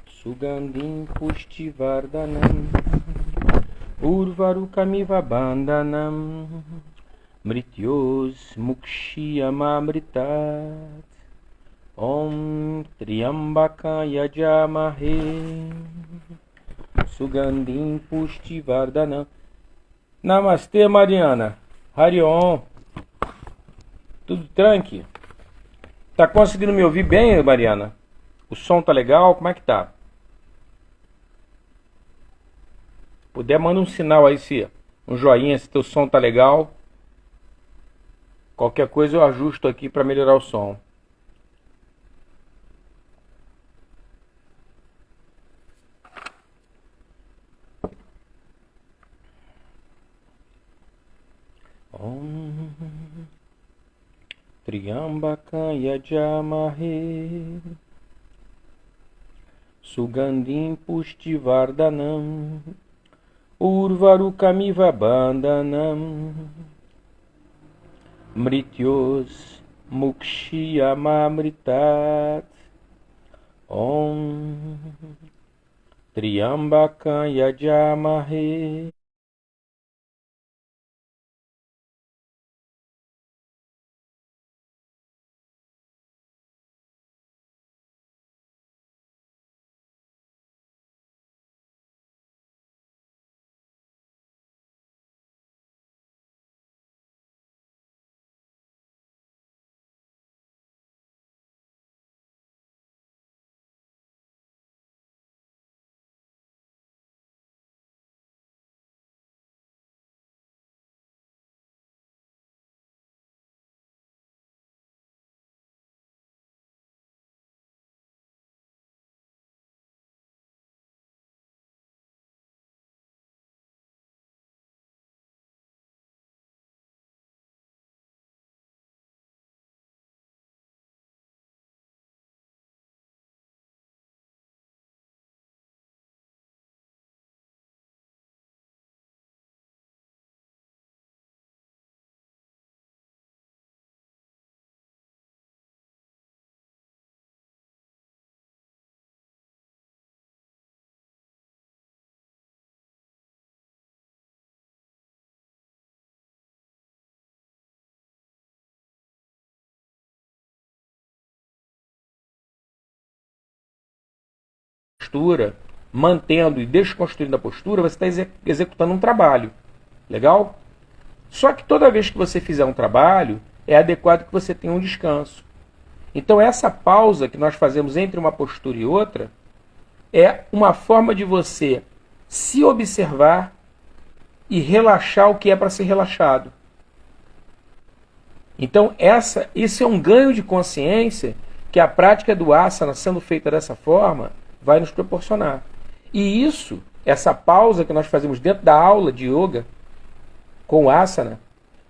Sugandhim Pushtivardhanam Urvarukamiva Bandhanam Mrityos Mukshiyamamritat Om Triambaka Yajamahe Sugandhim Pushtivardhanam. Namastê, Mariana. Harion. Tudo tranqui? Tá conseguindo me ouvir bem, Mariana? O som tá legal? Como é que tá? Puder, manda um sinal aí, se um joinha, se teu som tá legal. Qualquer coisa eu ajusto aqui para melhorar o som. Om Triambaka Yajamahe Sugandhim Pushtivardhanam Urvarukamiva Bandhanam Mrityos Mukshiyamamritat Om Triambaka Yajamahe. Postura, mantendo e desconstruindo a postura, você está executando um trabalho. Legal? Só que toda vez que você fizer um trabalho, é adequado que você tenha um descanso. Então essa pausa que nós fazemos entre uma postura e outra é uma forma de você se observar e relaxar o que é para ser relaxado. Então isso é um ganho de consciência que a prática do asana, sendo feita dessa forma, vai nos proporcionar. E isso, essa pausa que nós fazemos dentro da aula de yoga, com o asana,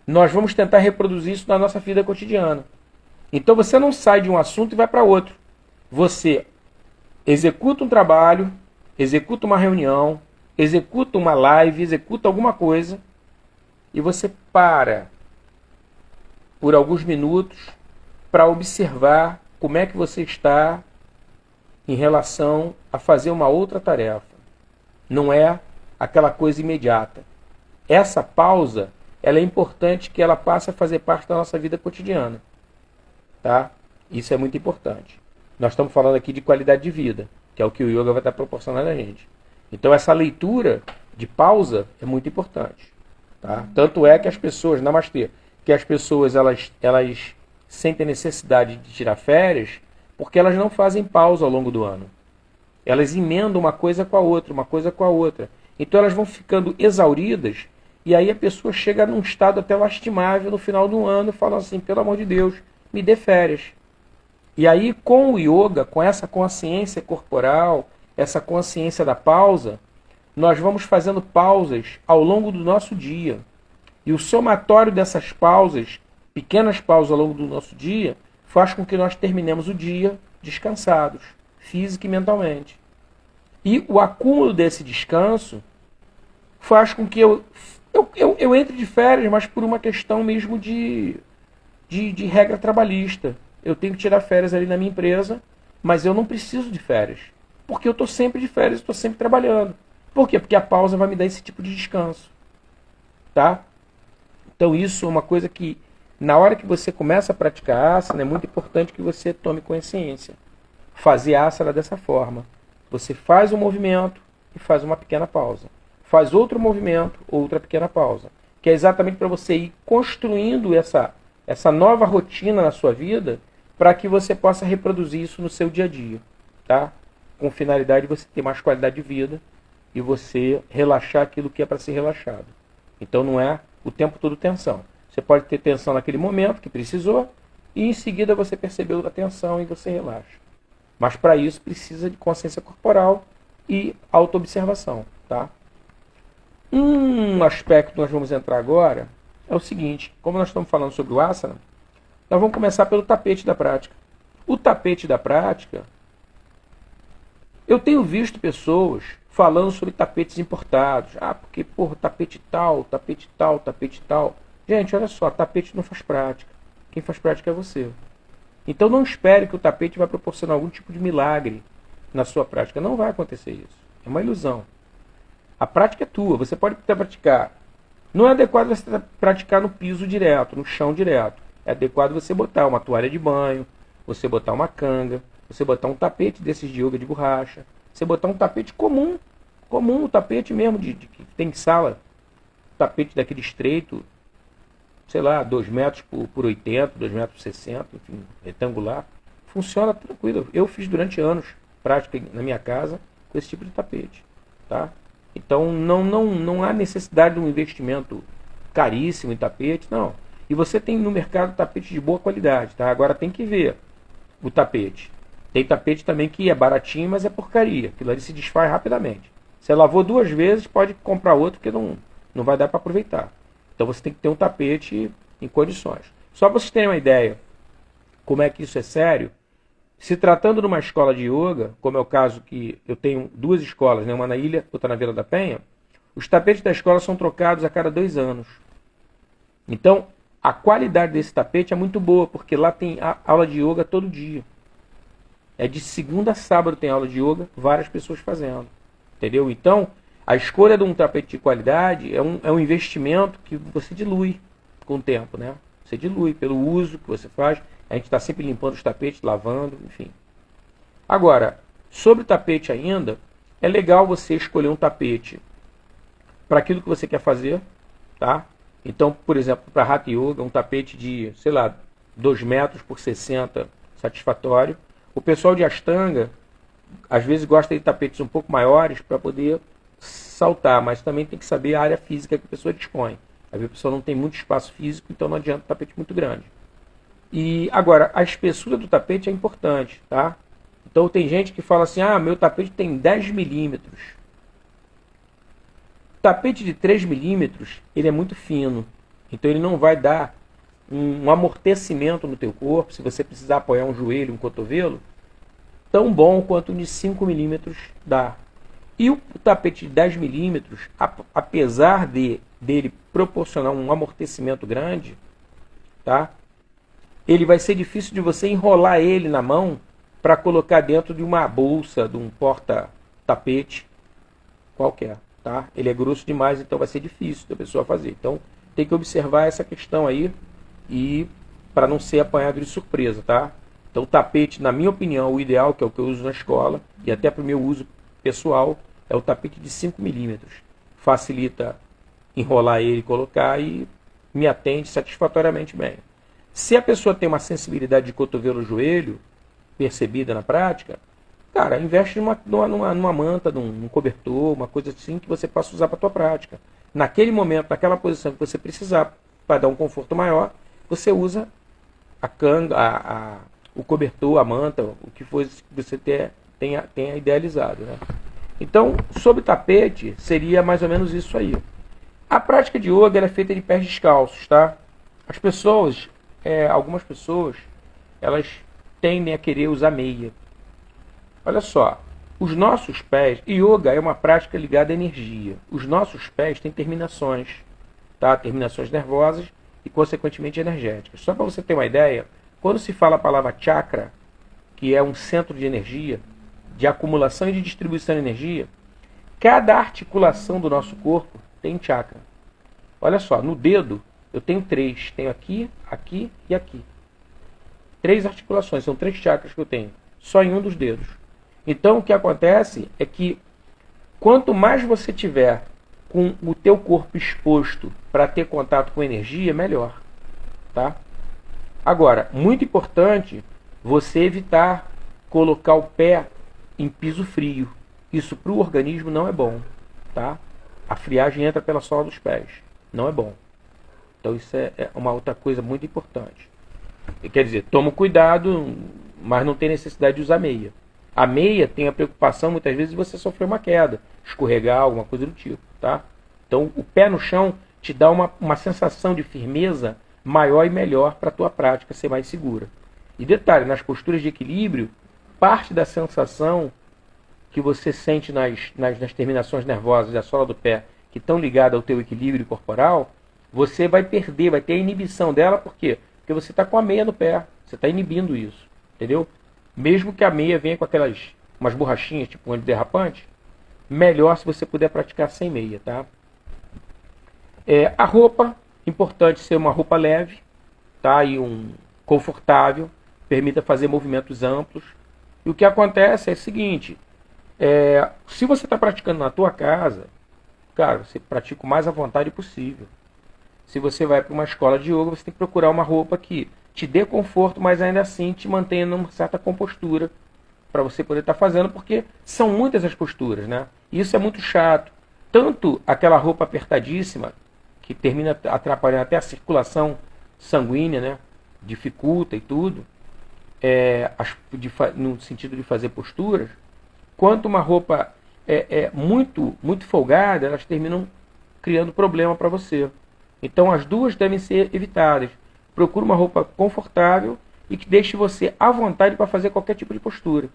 nós vamos tentar reproduzir isso na nossa vida cotidiana. Então você não sai de um assunto e vai para outro. Você executa um trabalho, executa uma reunião, executa uma live, executa alguma coisa, e você para por alguns minutos para observar como é que você está em relação a fazer uma outra tarefa. Não é aquela coisa imediata. Essa pausa, ela é importante que ela passe a fazer parte da nossa vida cotidiana. Tá? Isso é muito importante. Nós estamos falando aqui de qualidade de vida, que é o que o yoga vai estar proporcionando a gente. Então essa leitura de pausa é muito importante. Tá? Tanto é que as pessoas, namastê, que as pessoas elas sentem necessidade de tirar férias porque elas não fazem pausa ao longo do ano. Elas emendam uma coisa com a outra, uma coisa com a outra. Então elas vão ficando exauridas e aí a pessoa chega num estado até lastimável no final do ano, falando assim, pelo amor de Deus, me dê férias. E aí com o yoga, com essa consciência corporal, essa consciência da pausa, nós vamos fazendo pausas ao longo do nosso dia. E o somatório dessas pausas, pequenas pausas ao longo do nosso dia, faz com que nós terminemos o dia descansados, física e mentalmente. E o acúmulo desse descanso faz com que eu entre de férias, mas por uma questão mesmo de regra trabalhista. Eu tenho que tirar férias ali na minha empresa, mas eu não preciso de férias, porque eu estou sempre de férias, estou sempre trabalhando. Por quê? Porque a pausa vai me dar esse tipo de descanso, tá? Então isso é uma coisa que, na hora que você começa a praticar asana, é muito importante que você tome consciência. Fazer asana dessa forma. Você faz um movimento e faz uma pequena pausa. Faz outro movimento, outra pequena pausa. Que é exatamente para você ir construindo essa nova rotina na sua vida, para que você possa reproduzir isso no seu dia a dia, tá? Com finalidade de você ter mais qualidade de vida e você relaxar aquilo que é para ser relaxado. Então não é o tempo todo tensão. Você pode ter tensão naquele momento que precisou e em seguida você percebeu a tensão e você relaxa. Mas para isso precisa de consciência corporal e autoobservação, tá? Um aspecto que nós vamos entrar agora é o seguinte: como nós estamos falando sobre o asana, nós vamos começar pelo tapete da prática. O tapete da prática, eu tenho visto pessoas falando sobre tapetes importados. Ah, porque, porra, tapete tal, tapete tal, tapete tal. Gente, olha só, tapete não faz prática. Quem faz prática é você. Então não espere que o tapete vai proporcionar algum tipo de milagre na sua prática. Não vai acontecer isso. É uma ilusão. A prática é tua. Você pode praticar. Não é adequado você praticar no piso direto, no chão direto. É adequado você botar uma toalha de banho, você botar uma canga, você botar um tapete desses de yoga de borracha, você botar um tapete comum, um tapete mesmo que tem em sala, tapete daquele estreito, sei lá, 2 metros por 80, 2 metros por 60, enfim, retangular. Funciona tranquilo. Eu fiz durante anos prática na minha casa com esse tipo de tapete, tá? Então não há necessidade de um investimento caríssimo em tapete, não. E você tem no mercado tapete de boa qualidade, tá? Agora tem que ver o tapete. Tem tapete também que é baratinho, mas é porcaria. Aquilo ali se desfaz rapidamente. Você lavou 2 vezes, pode comprar outro, porque não vai dar para aproveitar. Então você tem que ter um tapete em condições. Só para vocês terem uma ideia como é que isso é sério, se tratando de uma escola de yoga, como é o caso que eu tenho 2 escolas, né, uma na Ilha, outra na Vila da Penha, os tapetes da escola são trocados a cada 2 anos. Então, a qualidade desse tapete é muito boa, porque lá tem aula de yoga todo dia. É de segunda a sábado tem aula de yoga, várias pessoas fazendo. Entendeu? Então, a escolha de um tapete de qualidade é um investimento que você dilui com o tempo, né? Você dilui pelo uso que você faz. A gente está sempre limpando os tapetes, lavando, enfim. Agora, sobre o tapete ainda, é legal você escolher um tapete para aquilo que você quer fazer, tá? Então, por exemplo, para Hatha Yoga, um tapete de, sei lá, 2 metros por 60, satisfatório. O pessoal de Ashtanga, às vezes gosta de tapetes um pouco maiores para poder saltar, mas também tem que saber a área física que a pessoa dispõe. Às vezes a pessoa não tem muito espaço físico, então não adianta um tapete muito grande. E agora, a espessura do tapete é importante, tá? Então tem gente que fala assim, meu tapete tem 10 milímetros. O tapete de 3 milímetros, ele é muito fino. Então ele não vai dar um amortecimento no teu corpo, se você precisar apoiar um joelho, um cotovelo, tão bom quanto o de 5 milímetros dá. E o tapete de 10 milímetros, apesar dele proporcionar um amortecimento grande, tá? Ele vai ser difícil de você enrolar ele na mão para colocar dentro de uma bolsa, de um porta-tapete qualquer, tá? Ele é grosso demais, então vai ser difícil da pessoa fazer. Então tem que observar essa questão aí e para não ser apanhado de surpresa, tá? Então o tapete, na minha opinião, o ideal, que é o que eu uso na escola e até para o meu uso pessoal, é o tapete de 5 milímetros. Facilita enrolar ele e colocar e me atende satisfatoriamente bem. Se a pessoa tem uma sensibilidade de cotovelo-joelho percebida na prática, cara, investe numa manta, num cobertor, uma coisa assim que você possa usar para a tua prática. Naquele momento, naquela posição que você precisar, para dar um conforto maior, você usa a canga, o cobertor, a manta, o que for que você tenha idealizado, né? Então, sobre tapete, seria mais ou menos isso aí. A prática de yoga ela é feita de pés descalços, tá? As pessoas, algumas pessoas, elas tendem a querer usar meia. Olha só, os nossos pés, yoga é uma prática ligada à energia. Os nossos pés têm terminações, tá? Terminações nervosas e, consequentemente, energéticas. Só para você ter uma ideia, quando se fala a palavra chakra, que é um centro de energia, de acumulação e de distribuição de energia, cada articulação do nosso corpo tem chakra. Olha só, no dedo eu tenho 3. Tenho aqui, aqui e aqui. 3 articulações, são 3 chakras que eu tenho, só em um dos dedos. Então o que acontece é que quanto mais você tiver com o teu corpo exposto para ter contato com energia, melhor. Tá? Agora, muito importante você evitar colocar o pé em piso frio. Isso para o organismo não é bom. Tá? A friagem entra pela sola dos pés. Não é bom. Então isso é uma outra coisa muito importante. Quer dizer, toma cuidado, mas não tem necessidade de usar meia. A meia tem a preocupação muitas vezes de você sofrer uma queda, escorregar, alguma coisa do tipo. Tá? Então o pé no chão te dá uma sensação de firmeza maior e melhor para a tua prática ser mais segura. E detalhe, nas posturas de equilíbrio, parte da sensação que você sente nas terminações nervosas da sola do pé, que estão ligadas ao teu equilíbrio corporal, você vai perder, vai ter a inibição dela, por quê? Porque você está com a meia no pé, você está inibindo isso, entendeu? Mesmo que a meia venha com umas borrachinhas, tipo um antiderrapante, melhor se você puder praticar sem meia, tá? A roupa, importante ser uma roupa leve, tá? E confortável, permita fazer movimentos amplos. E o que acontece é o seguinte, se você está praticando na tua casa, cara, você pratica o mais à vontade possível. Se você vai para uma escola de yoga, você tem que procurar uma roupa que te dê conforto, mas ainda assim te mantenha numa certa compostura para você poder estar fazendo, porque são muitas as posturas, né? E isso é muito chato. Tanto aquela roupa apertadíssima, que termina atrapalhando até a circulação sanguínea, né? Dificulta e tudo, no sentido de fazer posturas, quanto uma roupa muito, muito folgada, elas terminam criando problema para você. Então as duas devem ser evitadas. Procure uma roupa confortável e que deixe você à vontade para fazer qualquer tipo de postura.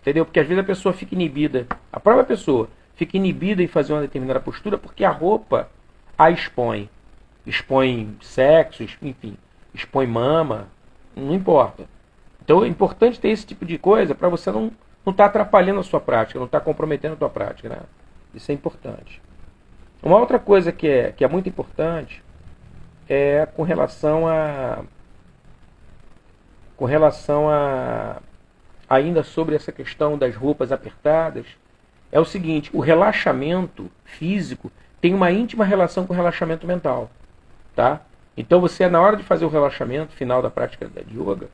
Entendeu? Porque às vezes a pessoa fica inibida, a própria pessoa fica inibida em fazer uma determinada postura porque a roupa a expõe. Expõe sexo, enfim, expõe mama, não importa. Então é importante ter esse tipo de coisa para você não estar atrapalhando a sua prática, não estar comprometendo a sua prática. Né? Isso é importante. Uma outra coisa que é muito importante é com relação a ainda sobre essa questão das roupas apertadas, é o seguinte, o relaxamento físico tem uma íntima relação com o relaxamento mental. Tá? Então você, na hora de fazer o relaxamento final da prática de yoga,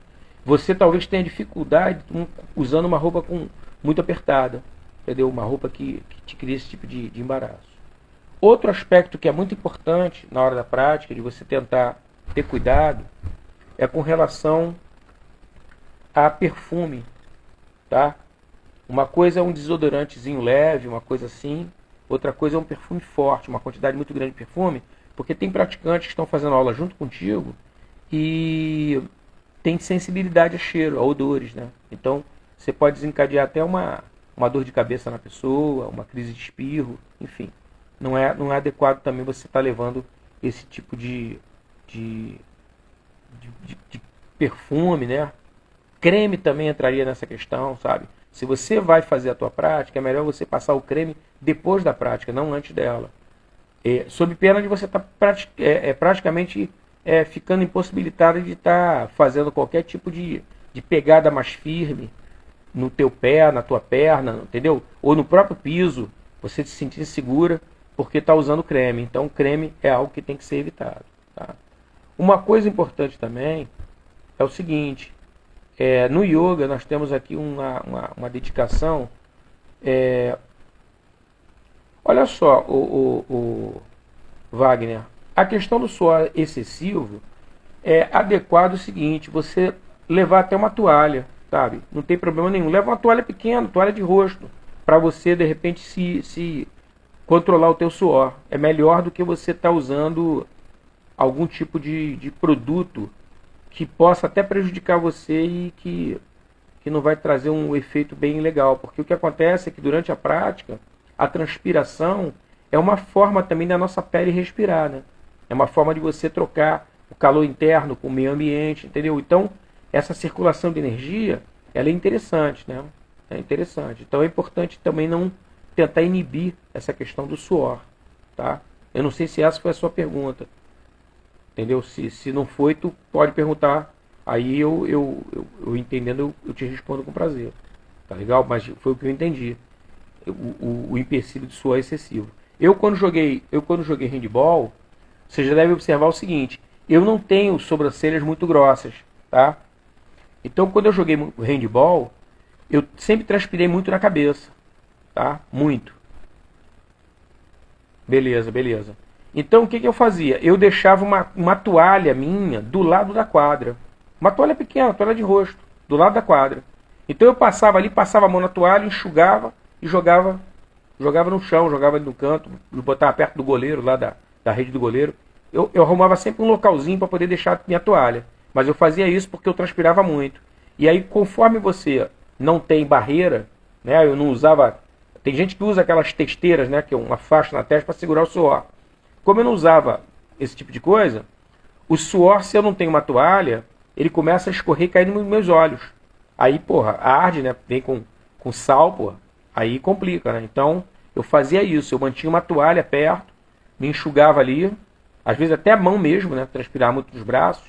você talvez tenha dificuldade usando uma roupa muito apertada, entendeu? Uma roupa que te cria esse tipo de embaraço. Outro aspecto que é muito importante na hora da prática, de você tentar ter cuidado, é com relação a perfume. Tá? Uma coisa é um desodorantezinho leve, uma coisa assim. Outra coisa é um perfume forte, uma quantidade muito grande de perfume, porque tem praticantes que estão fazendo aula junto contigo e tem sensibilidade a cheiro, a odores. Né? Então você pode desencadear até uma dor de cabeça na pessoa, uma crise de espirro, enfim. Não é adequado também você estar levando esse tipo de perfume, né? Creme também entraria nessa questão, sabe? Se você vai fazer a tua prática, é melhor você passar o creme depois da prática, não antes dela. Sob pena de você estar praticamente ficando impossibilitado de estar fazendo qualquer tipo de pegada mais firme no teu pé, na tua perna, entendeu? Ou no próprio piso, você se sentir segura porque está usando creme. Então, creme é algo que tem que ser evitado. Tá? Uma coisa importante também é o seguinte, no yoga nós temos aqui uma dedicação. Olha só, o Wagner, a questão do suor excessivo é adequado o seguinte, você levar até uma toalha, sabe? Não tem problema nenhum. Leva uma toalha pequena, toalha de rosto, para você de repente se controlar o teu suor. É melhor do que você estar usando algum tipo de produto que possa até prejudicar você e que não vai trazer um efeito bem legal. Porque o que acontece é que durante a prática, a transpiração é uma forma também da nossa pele respirar, né? É uma forma de você trocar o calor interno com o meio ambiente, entendeu? Então, essa circulação de energia, ela é interessante, né? É interessante. Então é importante também não tentar inibir essa questão do suor, tá? Eu não sei se essa foi a sua pergunta, entendeu? Se não foi, tu pode perguntar. Aí eu entendendo, eu te respondo com prazer. Tá legal? Mas foi o que eu entendi. O empecilho de suor excessivo. Eu quando joguei handball, você já deve observar o seguinte: eu não tenho sobrancelhas muito grossas, tá? Então quando eu joguei handball, eu sempre transpirei muito na cabeça, tá? Muito. Beleza, beleza. Então o que eu fazia? Eu deixava uma toalha minha do lado da quadra. Uma toalha pequena, toalha de rosto, do lado da quadra. Então eu passava ali, passava a mão na toalha, enxugava e jogava no chão, jogava ali no canto, botava perto do goleiro, lá da rede do goleiro. Eu arrumava sempre um localzinho para poder deixar minha toalha. Mas eu fazia isso porque eu transpirava muito. E aí, conforme você não tem barreira, né, eu não usava. Tem gente que usa aquelas testeiras, né, que é uma faixa na testa para segurar o suor. Como eu não usava esse tipo de coisa, o suor, se eu não tenho uma toalha, ele começa a escorrer e cair nos meus olhos. Aí, porra, arde, né? Vem com sal, porra. Aí complica, né? Então, eu fazia isso. Eu mantinha uma toalha perto, me enxugava ali, às vezes até a mão mesmo, né? Transpirar muito nos braços,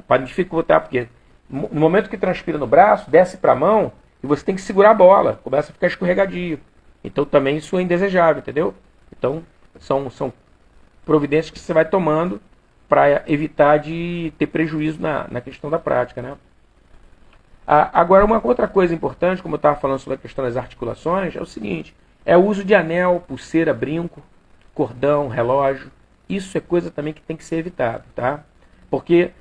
para dificultar, porque no momento que transpira no braço, desce para a mão e você tem que segurar a bola, começa a ficar escorregadio. Então, também isso é indesejável, entendeu? Então, são providências que você vai tomando para evitar de ter prejuízo na questão da prática, né? Agora, uma outra coisa importante, como eu estava falando sobre a questão das articulações, é o seguinte: é o uso de anel, pulseira, brinco, cordão, relógio. Isso é coisa também que tem que ser evitado, tá? Porque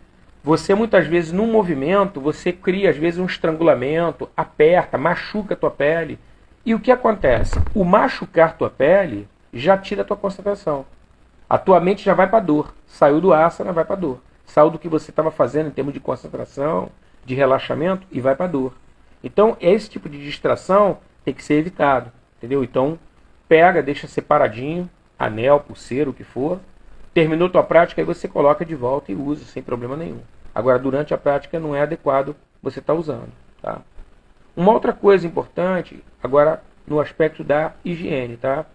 você muitas vezes, num movimento, você cria às vezes um estrangulamento, aperta, machuca a tua pele. E o que acontece? O machucar tua pele já tira a tua concentração. A tua mente já vai para a dor. Saiu do asana, vai para a dor. Saiu do que você estava fazendo em termos de concentração, de relaxamento, e vai para a dor. Então, esse tipo de distração tem que ser evitado, entendeu? Então, pega, deixa separadinho, anel, pulseira, o que for. Terminou tua prática, aí você coloca de volta e usa, sem problema nenhum. Agora, durante a prática, não é adequado você estar usando, tá? Uma outra coisa importante, agora, no aspecto da higiene, tá?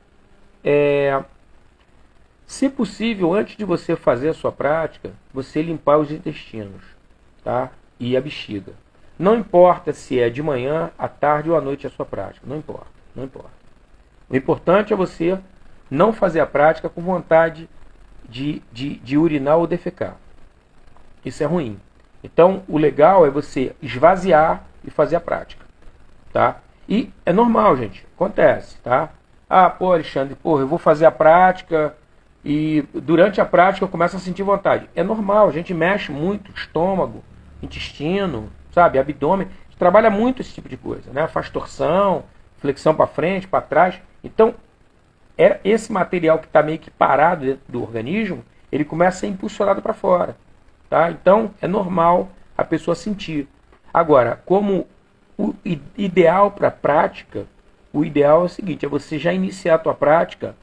Se possível, antes de você fazer a sua prática, você limpar os intestinos, tá? E a bexiga. Não importa se é de manhã, à tarde ou à noite a sua prática. Não importa, não importa. O importante é você não fazer a prática com vontade de urinar ou defecar. Isso é ruim. Então, o legal é você esvaziar e fazer a prática, tá? E é normal, gente. Acontece, tá? Ah, pô, Alexandre, eu vou fazer a prática e durante a prática eu começo a sentir vontade. É normal, a gente mexe muito estômago, intestino, sabe, abdômen. A gente trabalha muito esse tipo de coisa, né? Faz torção, flexão para frente, para trás. Então, esse material que está meio que parado dentro do organismo, ele começa a ser impulsionado para fora, tá? Então, é normal a pessoa sentir. Agora, como o ideal para a prática, o ideal é o seguinte: é você já iniciar a tua prática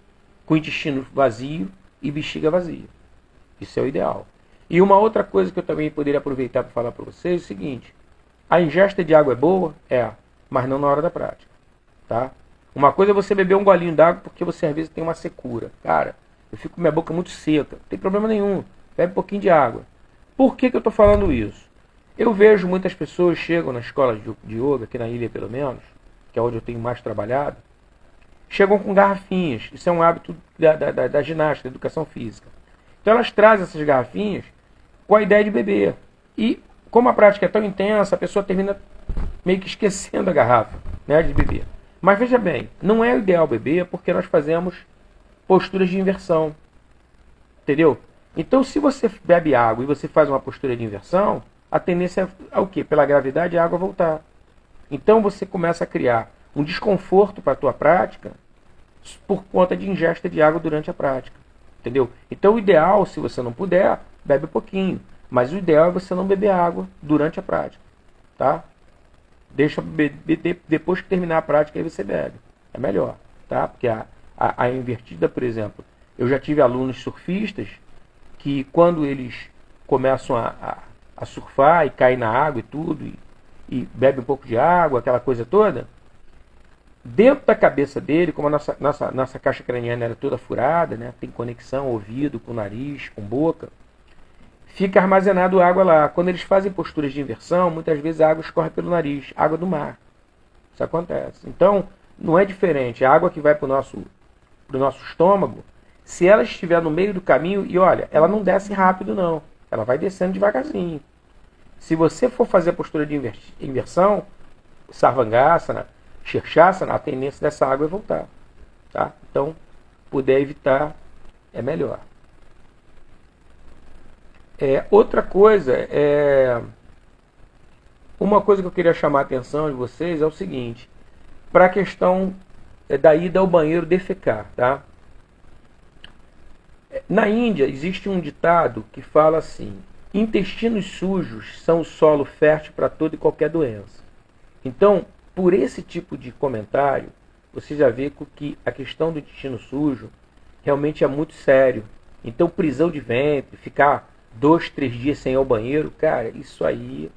com o intestino vazio e bexiga vazia. Isso é o ideal. E uma outra coisa que eu também poderia aproveitar para falar para vocês é o seguinte: a ingesta de água é boa? É, mas não na hora da prática, tá? Uma coisa é você beber um golinho d'água porque você às vezes tem uma secura. Cara, eu fico com minha boca muito seca, não tem problema nenhum, bebe um pouquinho de água. Por que eu estou falando isso? Eu vejo muitas pessoas chegam na escola de yoga, aqui na ilha pelo menos, que é onde eu tenho mais trabalhado, chegam com garrafinhas. Isso é um hábito da ginástica, da educação física. Então elas trazem essas garrafinhas com a ideia de beber. E como a prática é tão intensa, a pessoa termina meio que esquecendo a garrafa, né, de beber. Mas veja bem, não é o ideal beber porque nós fazemos posturas de inversão. Entendeu? Então, se você bebe água e você faz uma postura de inversão, a tendência é o quê? Pela gravidade, a água voltar. Então, você começa a criar um desconforto para a tua prática por conta de ingesta de água durante a prática. Entendeu? Então, o ideal, se você não puder, bebe um pouquinho. Mas o ideal é você não beber água durante a prática. Tá? Deixa beber, depois que terminar a prática, aí você bebe. É melhor. Tá? Porque a invertida, por exemplo, eu já tive alunos surfistas que quando eles começam a surfar e caem na água e tudo, e bebe um pouco de água, aquela coisa toda, dentro da cabeça dele, como a nossa caixa craniana era toda furada, né, tem conexão ouvido com nariz, com boca, fica armazenado água lá. Quando eles fazem posturas de inversão, muitas vezes a água escorre pelo nariz, água do mar. Isso acontece. Então, não é diferente. A água que vai para o nosso estômago, se ela estiver no meio do caminho, e olha, ela não desce rápido não, ela vai descendo devagarzinho. Se você for fazer a postura de inversão, Sarvangasana, Shirshasana, a tendência dessa água é voltar. Tá? Então, puder evitar, é melhor. Outra coisa, uma coisa que eu queria chamar a atenção de vocês é o seguinte, para a questão da ida ao banheiro defecar. Tá? Na Índia existe um ditado que fala assim: intestinos sujos são o solo fértil para toda e qualquer doença. Então, por esse tipo de comentário, você já vê que a questão do intestino sujo realmente é muito sério. Então, prisão de ventre, ficar 2, 3 dias sem ir ao banheiro, cara, isso aí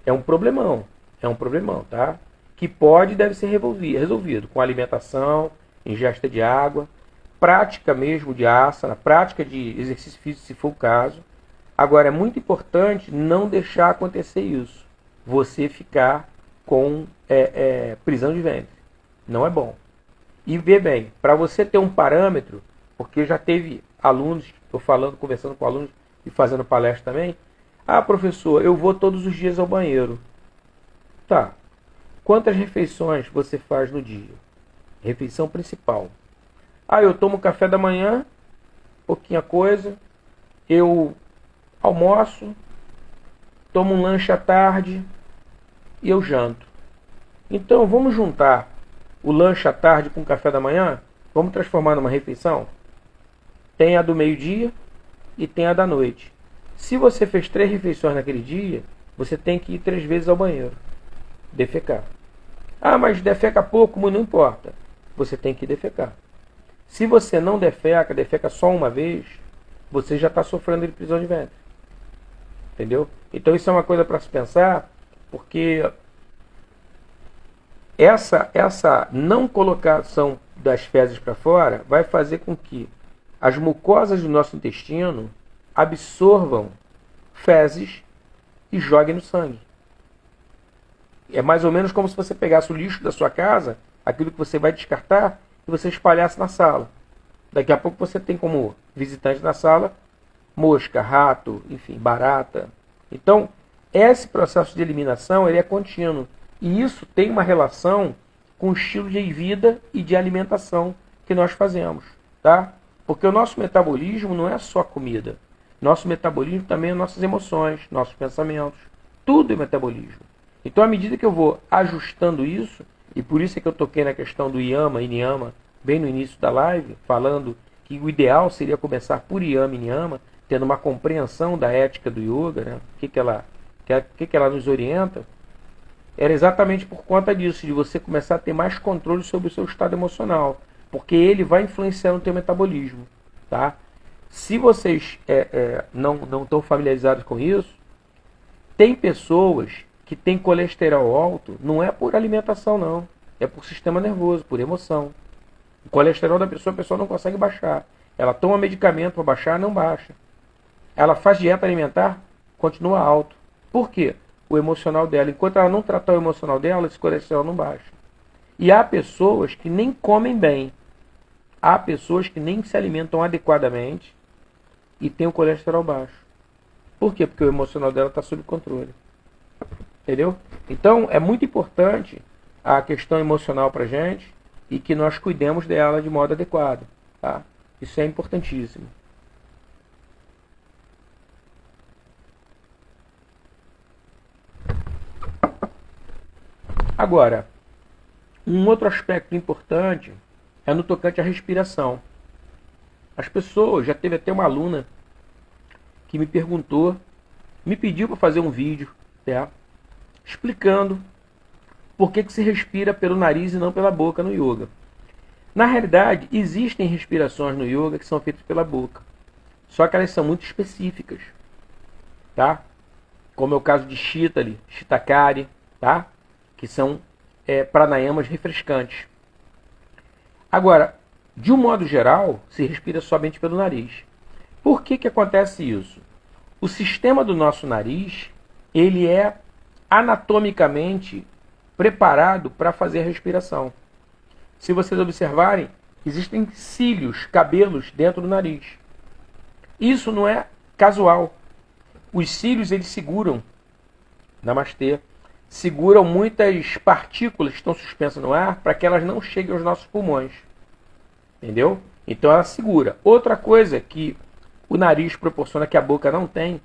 é um problemão. É um problemão, tá? Que pode e deve ser resolvido com alimentação, ingesta de água, prática mesmo de asana, prática de exercício físico, se for o caso. Agora, é muito importante não deixar acontecer isso. Você ficar com prisão de ventre. Não é bom. E vê bem, para você ter um parâmetro, porque já teve alunos, estou falando, conversando com alunos e fazendo palestra também. Ah, professor, eu vou todos os dias ao banheiro. Tá. Quantas refeições você faz no dia? Refeição principal. Ah, eu tomo café da manhã, pouquinha coisa. Eu almoço, tomo um lanche à tarde e eu janto. Então, vamos juntar o lanche à tarde com o café da manhã? Vamos transformar numa refeição? Tem a do meio-dia e tem a da noite. Se você fez 3 refeições naquele dia, você tem que ir 3 vezes ao banheiro. Defecar. Ah, mas defeca pouco, não importa. Você tem que defecar. Se você não defeca só uma vez, você já está sofrendo de prisão de ventre. Entendeu? Então isso é uma coisa para se pensar, porque essa não colocação das fezes para fora vai fazer com que as mucosas do nosso intestino absorvam fezes e joguem no sangue. É mais ou menos como se você pegasse o lixo da sua casa, aquilo que você vai descartar, e você espalhasse na sala. Daqui a pouco você tem como visitante na sala mosca, rato, enfim, barata. Então, esse processo de eliminação ele é contínuo. E isso tem uma relação com o estilo de vida e de alimentação que nós fazemos. Tá? Porque o nosso metabolismo não é só comida. Nosso metabolismo também é nossas emoções, nossos pensamentos. Tudo é metabolismo. Então, à medida que eu vou ajustando isso, e por isso é que eu toquei na questão do yama e niyama, bem no início da live, falando que o ideal seria começar por yama e niyama, tendo uma compreensão da ética do yoga, né? O que ela nos orienta, era exatamente por conta disso, de você começar a ter mais controle sobre o seu estado emocional, porque ele vai influenciar no teu metabolismo. Tá? Se vocês não estão familiarizados com isso, tem pessoas que têm colesterol alto, não é por alimentação não, é por sistema nervoso, por emoção. O colesterol da pessoa, a pessoa não consegue baixar. Ela toma medicamento para baixar, não baixa. Ela faz dieta alimentar, continua alto. Por quê? O emocional dela. Enquanto ela não tratar o emocional dela, esse colesterol não baixa. E há pessoas que nem comem bem. Há pessoas que nem se alimentam adequadamente e têm o colesterol baixo. Por quê? Porque o emocional dela está sob controle. Entendeu? Então, é muito importante a questão emocional para a gente e que nós cuidemos dela de modo adequado. Tá? Isso é importantíssimo. Agora, um outro aspecto importante é no tocante à respiração. As pessoas, já teve até uma aluna que me perguntou, me pediu para fazer um vídeo, tá, explicando por que se respira pelo nariz e não pela boca no yoga. Na realidade, existem respirações no yoga que são feitas pela boca, só que elas são muito específicas, tá? Como é o caso de Shitali, Shitakari, tá? Que são pranayamas refrescantes. Agora, de um modo geral, se respira somente pelo nariz. Por que que acontece isso? O sistema do nosso nariz, ele é anatomicamente preparado para fazer a respiração. Se vocês observarem, existem cílios, cabelos dentro do nariz. Isso não é casual. Os cílios, eles seguram, namastê, seguram muitas partículas que estão suspensas no ar para que elas não cheguem aos nossos pulmões. Entendeu? Então ela segura. Outra coisa que o nariz proporciona que a boca não tem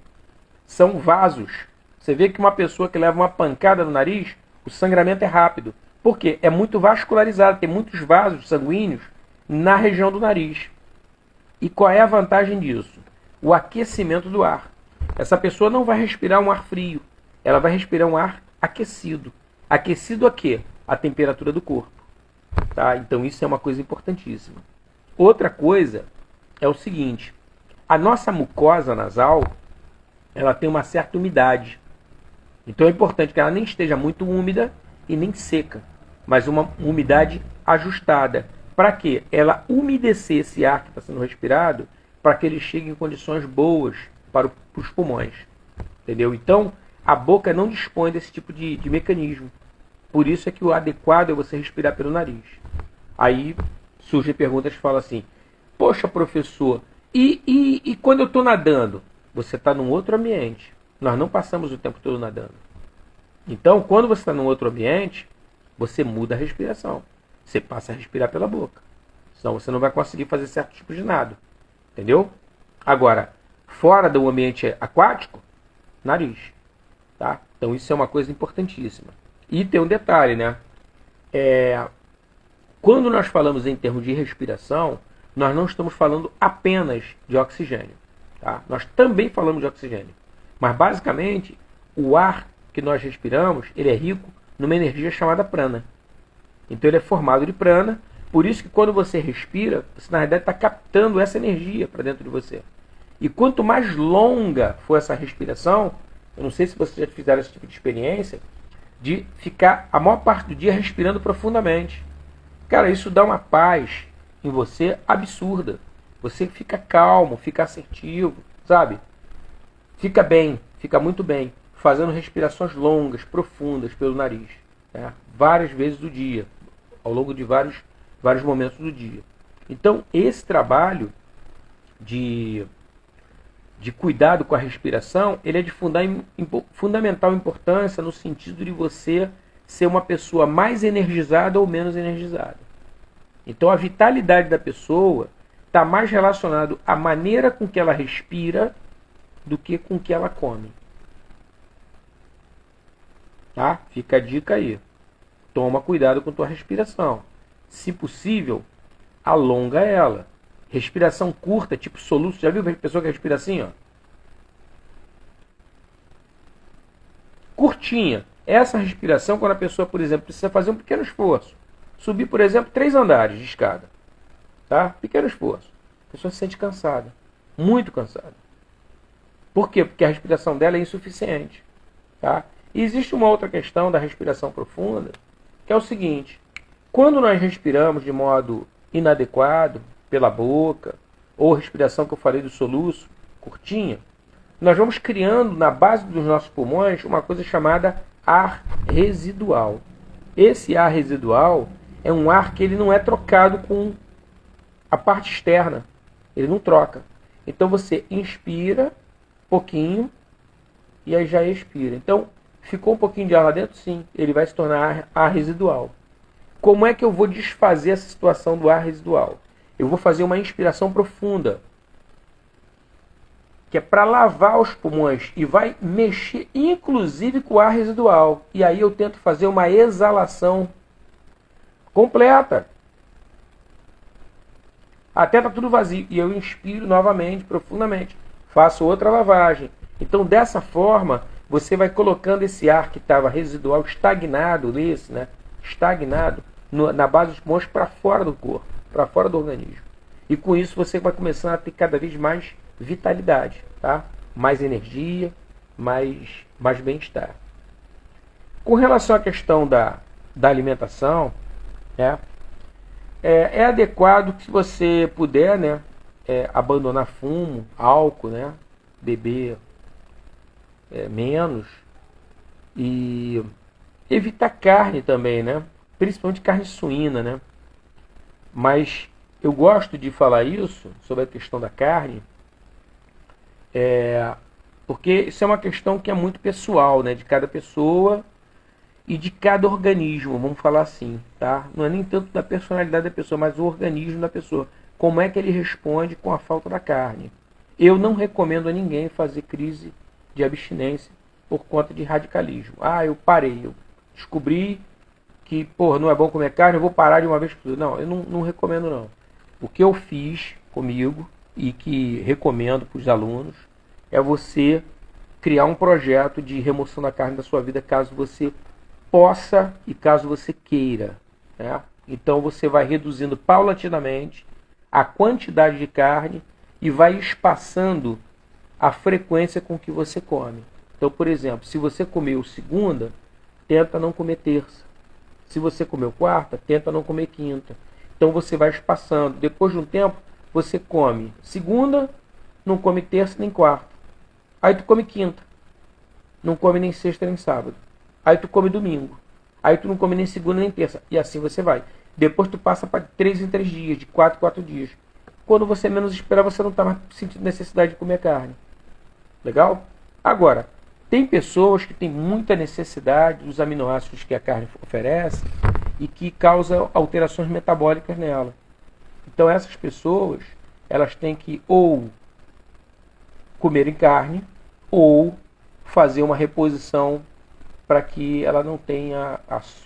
são vasos. Você vê que uma pessoa que leva uma pancada no nariz, o sangramento é rápido. Por quê? É muito vascularizado, tem muitos vasos sanguíneos na região do nariz. E qual é a vantagem disso? O aquecimento do ar. Essa pessoa não vai respirar um ar frio, ela vai respirar um ar aquecido. Aquecido a quê? A temperatura do corpo. Tá? Então isso é uma coisa importantíssima. Outra coisa é o seguinte, a nossa mucosa nasal, ela tem uma certa umidade. Então é importante que ela nem esteja muito úmida e nem seca, mas uma umidade ajustada. Para quê? Ela umedecer esse ar que está sendo respirado, para que ele chegue em condições boas para os pulmões. Entendeu? Então, a boca não dispõe desse tipo de mecanismo. Por isso é que o adequado é você respirar pelo nariz. Aí surgem perguntas que falam assim, poxa professor, e quando eu estou nadando? Você está num outro ambiente. Nós não passamos o tempo todo nadando. Então, quando você está num outro ambiente, você muda a respiração. Você passa a respirar pela boca. Senão você não vai conseguir fazer certo tipo de nado. Entendeu? Agora, fora do ambiente aquático, nariz. Tá? Então isso é uma coisa importantíssima. E tem um detalhe, né? Quando nós falamos em termos de respiração, nós não estamos falando apenas de oxigênio. Tá? Nós também falamos de oxigênio. Mas basicamente, o ar que nós respiramos, ele é rico numa energia chamada prana. Então ele é formado de prana, por isso que quando você respira, você na verdade está captando essa energia para dentro de você. E quanto mais longa for essa respiração, eu não sei se vocês já fizeram esse tipo de experiência, de ficar a maior parte do dia respirando profundamente. Cara, isso dá uma paz em você absurda. Você fica calmo, fica assertivo, sabe? Fica bem, fica muito bem, fazendo respirações longas, profundas pelo nariz, né? Várias vezes do dia, ao longo de vários momentos do dia. Então, esse trabalho de cuidado com a respiração, ele é de fundamental importância no sentido de você ser uma pessoa mais energizada ou menos energizada. Então, a vitalidade da pessoa está mais relacionado à maneira com que ela respira do que com que ela come. Tá? Fica a dica aí. Toma cuidado com tua respiração. Se possível, alonga ela. Respiração curta, tipo soluço. Já viu a pessoa que respira assim, ó? Curtinha. Essa respiração, quando a pessoa, por exemplo, precisa fazer um pequeno esforço. Subir, por exemplo, 3 andares de escada. Tá? Pequeno esforço. A pessoa se sente cansada. Muito cansada. Por quê? Porque a respiração dela é insuficiente. Tá? E existe uma outra questão da respiração profunda, que é o seguinte. Quando nós respiramos de modo inadequado, pela boca, ou respiração que eu falei do soluço, curtinha, nós vamos criando na base dos nossos pulmões uma coisa chamada ar residual. Esse ar residual é um ar que ele não é trocado com a parte externa. Ele não troca. Então você inspira pouquinho e aí já expira. Então, ficou um pouquinho de ar lá dentro? Sim, ele vai se tornar ar residual. Como é que eu vou desfazer essa situação do ar residual? Eu vou fazer uma inspiração profunda, que é para lavar os pulmões e vai mexer inclusive com o ar residual. E aí eu tento fazer uma exalação completa. Até está tudo vazio. E eu inspiro novamente, profundamente. Faço outra lavagem. Então dessa forma, você vai colocando esse ar que estava residual, estagnado, né? Estagnado, na base dos pulmões para fora do corpo, para fora do organismo. E com isso você vai começando a ter cada vez mais vitalidade, tá? Mais energia, mais bem-estar. Com relação à questão da alimentação, né, é adequado que você puder, né, abandonar fumo, álcool, né, beber menos e evitar carne também, né, principalmente carne suína, né. Mas eu gosto de falar isso sobre a questão da carne, porque isso é uma questão que é muito pessoal, né, de cada pessoa e de cada organismo, vamos falar assim, tá? Não é nem tanto da personalidade da pessoa, mas o organismo da pessoa. Como é que ele responde com a falta da carne? Eu não recomendo a ninguém fazer crise de abstinência por conta de radicalismo. Ah, eu parei, eu descobri que, porra, não é bom comer carne, eu vou parar de uma vez por todas. Não, eu não recomendo não. O que eu fiz comigo e que recomendo para os alunos é você criar um projeto de remoção da carne da sua vida caso você possa e caso você queira, né? Então você vai reduzindo paulatinamente a quantidade de carne e vai espaçando a frequência com que você come. Então, por exemplo, se você comeu segunda, tenta não comer terça. Se você comeu quarta, tenta não comer quinta. Então você vai espaçando. Depois de um tempo, você come segunda, não come terça nem quarta. Aí tu come quinta, não come nem sexta nem sábado. Aí tu come domingo. Aí tu não come nem segunda nem terça. E assim você vai. Depois tu passa para 3 em 3 dias, de 4 em 4 dias. Quando você menos espera, você não está mais sentindo necessidade de comer carne. Legal? Agora, tem pessoas que têm muita necessidade dos aminoácidos que a carne oferece e que causam alterações metabólicas nela. Então essas pessoas, elas têm que ou comerem carne ou fazer uma reposição para que ela não tenha,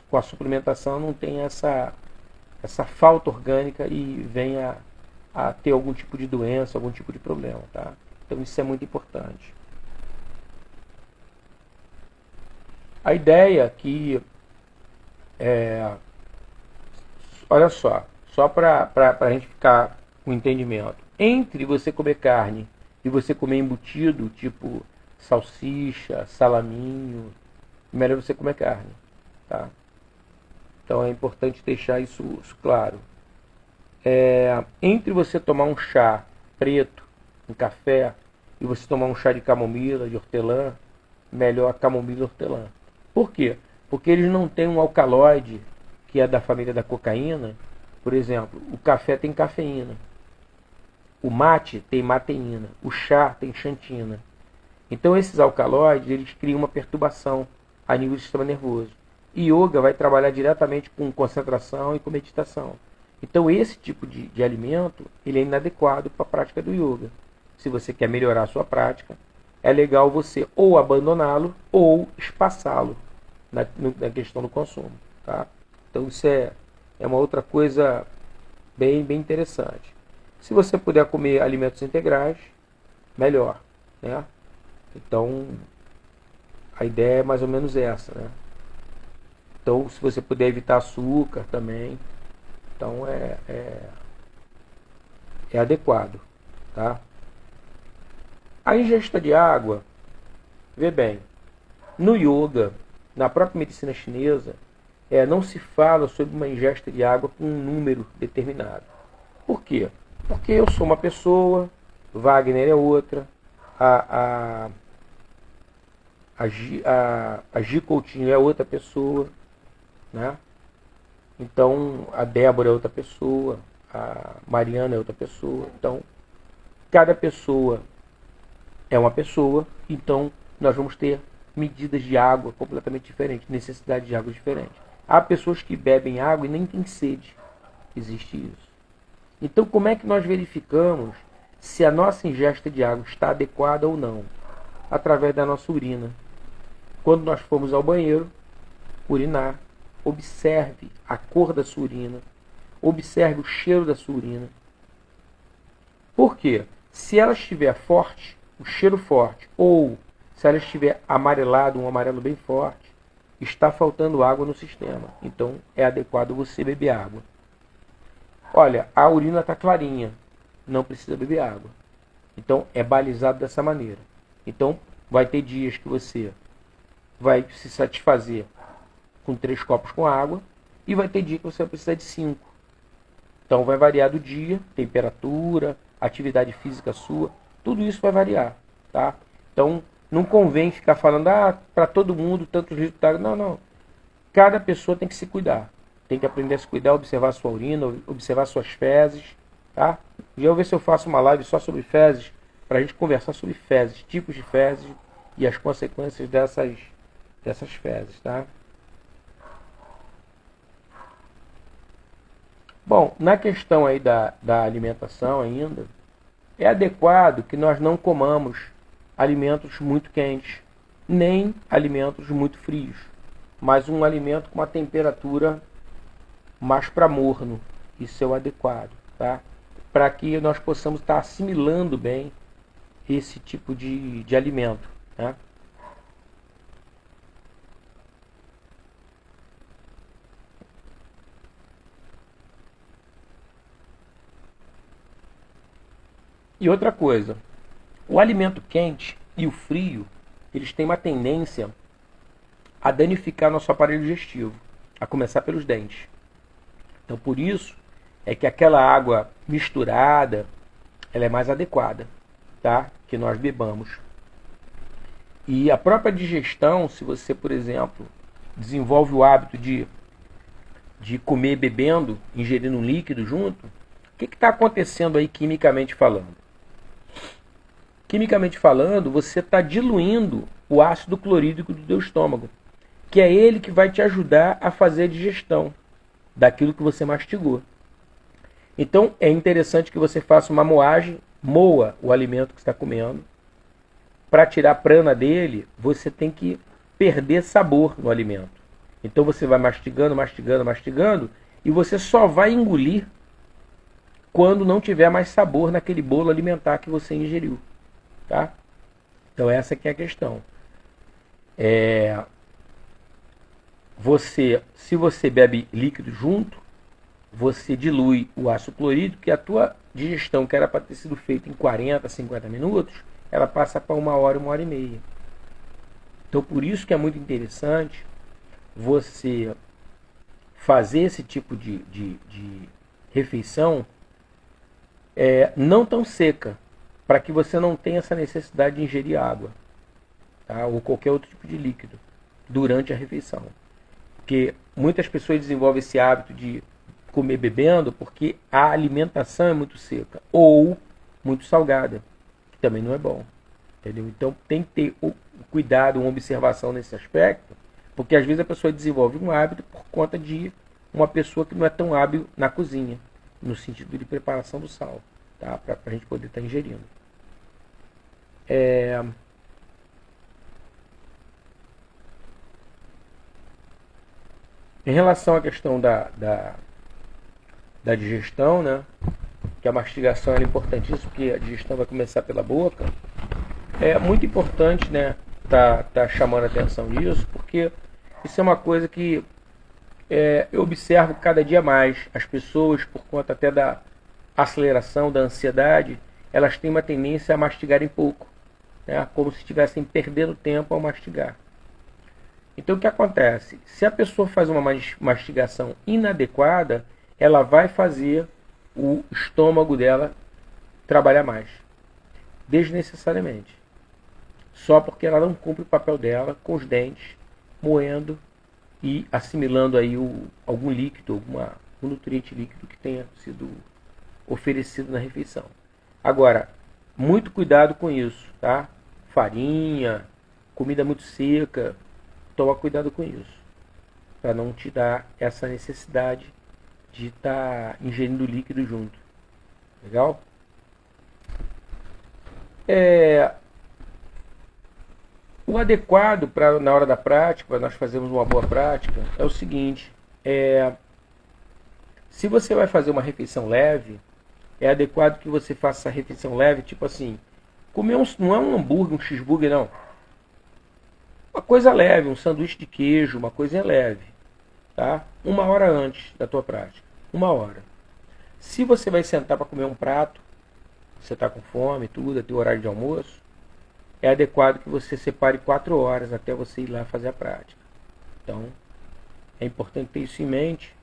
com a suplementação, não tenha essa falta orgânica e venha a ter algum tipo de doença, algum tipo de problema, tá? Então isso é muito importante. A ideia que olha só para a gente ficar com entendimento. Entre você comer carne e você comer embutido, tipo salsicha, salaminho, melhor você comer carne, tá? Então é importante deixar isso claro. Entre você tomar um chá preto, um café, e você tomar um chá de camomila, de hortelã, melhor a camomila e hortelã. Por quê? Porque eles não têm um alcaloide que é da família da cocaína. Por exemplo, o café tem cafeína, o mate tem mateína, o chá tem xantina. Então esses alcaloides, eles criam uma perturbação a nível do sistema nervoso. E yoga vai trabalhar diretamente com concentração e com meditação. Então esse tipo de alimento, ele é inadequado para a prática do yoga. Se você quer melhorar a sua prática, é legal você ou abandoná-lo ou espaçá-lo na questão do consumo, tá? Então isso é uma outra coisa bem interessante. Se você puder comer alimentos integrais, melhor, né? Então a ideia é mais ou menos essa, né? Então se você puder evitar açúcar também, então é adequado, tá? A ingesta de água, vê bem, no yoga, na própria medicina chinesa, não se fala sobre uma ingesta de água com um número determinado. Por quê? Porque eu sou uma pessoa, Wagner é outra, a Gi Coutinho é outra pessoa, né? Então a Débora é outra pessoa, a Mariana é outra pessoa. Então cada pessoa é uma pessoa, então nós vamos ter medidas de água completamente diferentes, necessidade de água diferente. Há pessoas que bebem água e nem têm sede. Existe isso. Então como é que nós verificamos se a nossa ingesta de água está adequada ou não? Através da nossa urina. Quando nós formos ao banheiro urinar, observe a cor da sua urina, observe o cheiro da sua urina. Por quê? Se ela estiver forte, o cheiro forte, ou se ela estiver amarelada, um amarelo bem forte, está faltando água no sistema. Então é adequado você beber água. Olha, a urina está clarinha, não precisa beber água. Então é balizado dessa maneira. Então vai ter dias que você vai se satisfazer com 3 copos com água, e vai ter dia que você vai precisar de 5. Então vai variar do dia, temperatura, atividade física sua, tudo isso vai variar, tá? Então não convém ficar falando, para todo mundo tantos litros de água. Não, não. Cada pessoa tem que se cuidar. Tem que aprender a se cuidar, observar sua urina, observar suas fezes, tá? Já vou ver se eu faço uma live só sobre fezes, para a gente conversar sobre fezes, tipos de fezes e as consequências dessas fezes, tá? Bom, na questão aí da alimentação ainda, é adequado que nós não comamos alimentos muito quentes, nem alimentos muito frios, mas um alimento com uma temperatura mais para morno. Isso é o adequado, tá? Para que nós possamos estar assimilando bem esse tipo de alimento, né? E outra coisa, o alimento quente e o frio, eles têm uma tendência a danificar nosso aparelho digestivo, a começar pelos dentes. Então, por isso é que aquela água misturada, ela é mais adequada, tá? Que nós bebamos. E a própria digestão, se você, por exemplo, desenvolve o hábito de comer bebendo, ingerindo um líquido junto, o que está acontecendo aí quimicamente falando? Quimicamente falando, você está diluindo o ácido clorídrico do teu estômago, que é ele que vai te ajudar a fazer a digestão daquilo que você mastigou. Então é interessante que você faça uma moagem, moa o alimento que está comendo. Para tirar a prana dele, você tem que perder sabor no alimento. Então você vai mastigando, mastigando, mastigando, e você só vai engolir quando não tiver mais sabor naquele bolo alimentar que você ingeriu. Tá? Então essa que é a questão. Se você bebe líquido junto, você dilui o ácido clorídrico, e a tua digestão, que era para ter sido feita em 40, 50 minutos, ela passa para 1 hora, 1 hora e meia. Então por isso que é muito interessante você fazer esse tipo de refeição não tão seca, para que você não tenha essa necessidade de ingerir água, tá? Ou qualquer outro tipo de líquido durante a refeição. Porque muitas pessoas desenvolvem esse hábito de comer bebendo porque a alimentação é muito seca ou muito salgada, que também não é bom. Entendeu? Então tem que ter o cuidado, uma observação nesse aspecto, porque às vezes a pessoa desenvolve um hábito por conta de uma pessoa que não é tão hábil na cozinha, no sentido de preparação do sal, tá? Para a gente poder estar ingerindo. Em relação à questão da digestão, né? Que a mastigação é importantíssima, porque a digestão vai começar pela boca. É muito importante, né, tá chamando a atenção disso, porque isso é uma coisa que eu observo cada dia mais. As pessoas, por conta até da aceleração, da ansiedade, elas têm uma tendência a mastigarem pouco, né, como se estivessem perdendo tempo ao mastigar. Então o que acontece? Se a pessoa faz uma mastigação inadequada, ela vai fazer o estômago dela trabalhar mais, desnecessariamente, só porque ela não cumpre o papel dela com os dentes, moendo e assimilando aí algum líquido, um nutriente líquido que tenha sido oferecido na refeição. Agora, muito cuidado com isso, tá? Farinha, comida muito seca, toma cuidado com isso, para não te dar essa necessidade de estar ingerindo líquido junto. Legal? O adequado para na hora da prática, para nós fazermos uma boa prática, é o seguinte: se você vai fazer uma refeição leve, é adequado que você faça essa refeição leve, tipo assim, comer não é um hambúrguer, um cheeseburger, não. Uma coisa leve, um sanduíche de queijo, uma coisinha leve, tá? 1 hora antes da tua prática, 1 hora. Se você vai sentar para comer um prato, você está com fome, tudo, é teu horário de almoço, é adequado que você separe 4 horas até você ir lá fazer a prática. Então, É importante ter isso em mente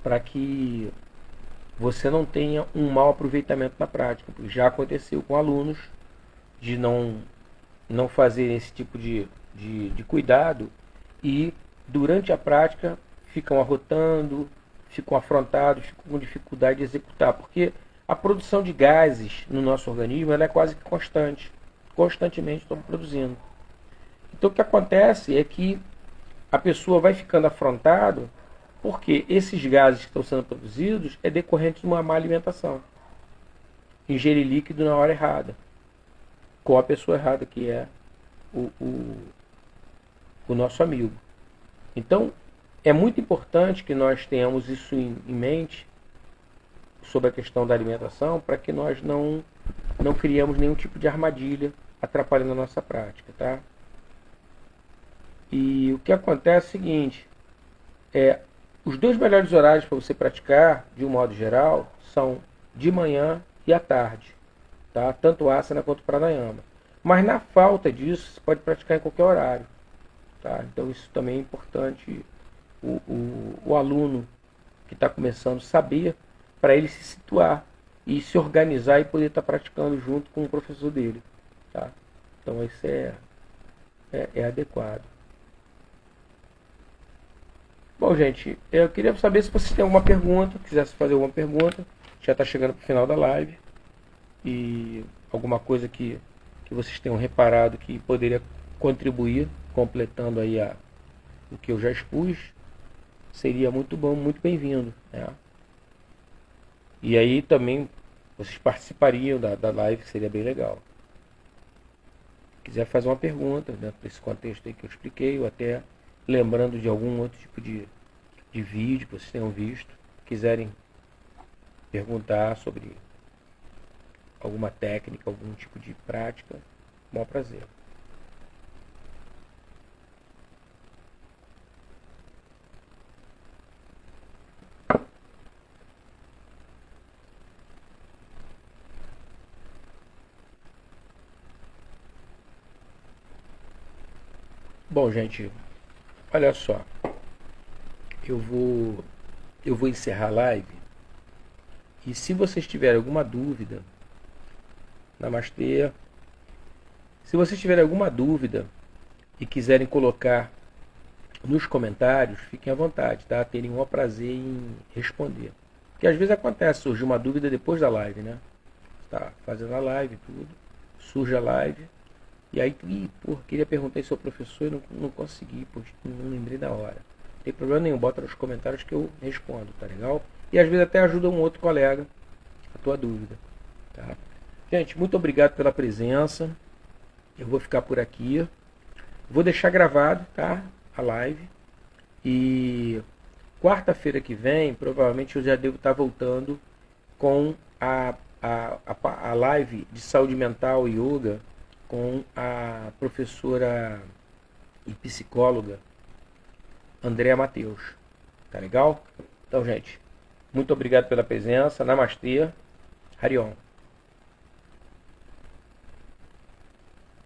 para que você não tenha um mau aproveitamento na prática, porque já aconteceu com alunos de não fazer esse tipo de cuidado e durante a prática ficam arrotando, ficam afrontados, ficam com dificuldade de executar, porque a produção de gases no nosso organismo ela é quase que constante, constantemente estamos produzindo. Então o que acontece é que a pessoa vai ficando afrontado porque esses gases que estão sendo produzidos é decorrente de uma má alimentação. Ingerir líquido na hora errada, com a pessoa errada, que é o, o, o nosso amigo. Então, é muito importante que nós tenhamos isso em mente sobre a questão da alimentação, para que nós não criemos nenhum tipo de armadilha atrapalhando a nossa prática, tá? E o que acontece é o seguinte, os dois melhores horários para você praticar, de um modo geral, são de manhã e à tarde, tá? Tanto asana quanto pranayama. Mas na falta disso, você pode praticar em qualquer horário, tá? Então isso também é importante o aluno que está começando saber, para ele se situar e se organizar e poder estar praticando junto com o professor dele, tá? Então isso é adequado. Bom, gente, eu queria saber se vocês têm alguma pergunta, quisesse fazer alguma pergunta. Já está chegando para o final da live. E alguma coisa que vocês tenham reparado que poderia contribuir, completando aí o que eu já expus, seria muito bom, muito bem-vindo, né? E aí também vocês participariam da live, que seria bem legal. Se quiser fazer uma pergunta dentro desse contexto aí que eu expliquei, ou até lembrando de algum outro tipo de vídeo que vocês tenham visto, quiserem perguntar sobre alguma técnica, algum tipo de prática, maior prazer. Bom, gente, olha só, eu vou encerrar a live e se vocês tiverem alguma dúvida, namastê, se vocês tiverem alguma dúvida e quiserem colocar nos comentários, fiquem à vontade, tá? Terem o maior prazer em responder. Porque às vezes acontece, surge uma dúvida depois da live, né? Tá fazendo a live, tudo, surge a live, e aí, queria perguntar isso ao professor e não consegui, não lembrei da hora. Não tem problema nenhum, bota nos comentários que eu respondo, tá legal? E às vezes até ajuda um outro colega a tua dúvida, tá? Gente, muito obrigado pela presença. Eu vou ficar por aqui. Vou deixar gravado, tá? A live. E quarta-feira que vem, provavelmente eu já devo estar voltando com a live de saúde mental e yoga com a professora e psicóloga Andréa Matheus. Tá legal? Então, gente, muito obrigado pela presença. Namastê. Hariom.